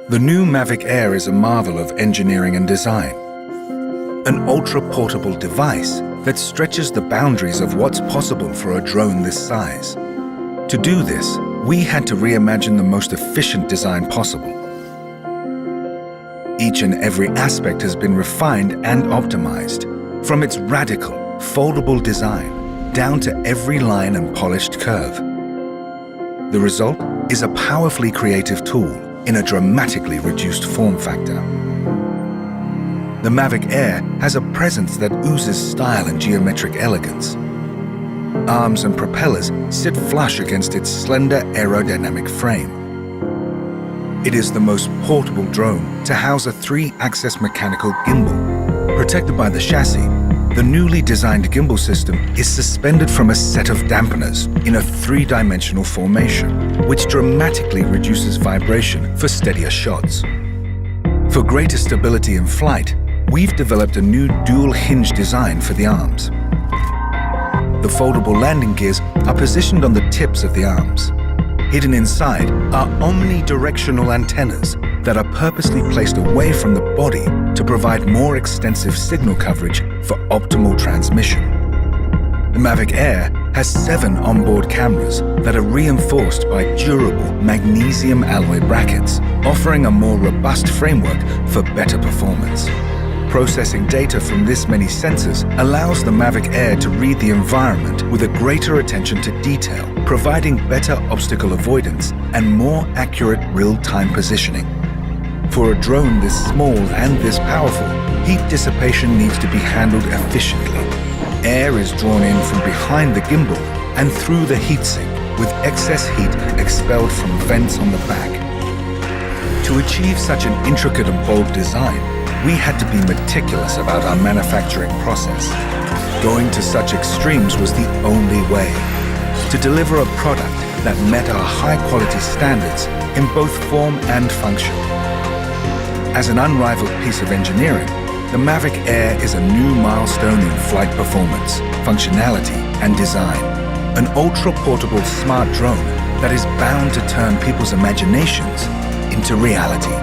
The new Mavic Air is a marvel of engineering and design. An ultra-portable device that stretches the boundaries of what's possible for a drone this size. To do this, we had to reimagine the most efficient design possible. Each and every aspect has been refined and optimized, from its radical, foldable design down to every line and polished curve. The result is a powerfully creative tool in a dramatically reduced form factor. The Mavic Air has a presence that oozes style and geometric elegance. Arms and propellers sit flush against its slender aerodynamic frame. It is the most portable drone to house a 3-axis mechanical gimbal. Protected by the chassis, the newly designed gimbal system is suspended from a set of dampeners in a 3-dimensional formation, which dramatically reduces vibration for steadier shots. For greater stability in flight, we've developed a new dual hinge design for the arms. The foldable landing gears are positioned on the tips of the arms. Hidden inside are omnidirectional antennas that are purposely placed away from the body to provide more extensive signal coverage for optimal transmission. The Mavic Air has 7 onboard cameras that are reinforced by durable magnesium alloy brackets, offering a more robust framework for better performance. Processing data from this many sensors allows the Mavic Air to read the environment with a greater attention to detail, providing better obstacle avoidance and more accurate real-time positioning. For a drone this small and this powerful, heat dissipation needs to be handled efficiently. Air is drawn in from behind the gimbal and through the heatsink, with excess heat expelled from vents on the back. To achieve such an intricate and bold design, we had to be meticulous about our manufacturing process. Going to such extremes was the only way to deliver a product that met our high-quality standards in both form and function. As an unrivaled piece of engineering, the Mavic Air is a new milestone in flight performance, functionality, and design. An ultra-portable smart drone that is bound to turn people's imaginations into reality.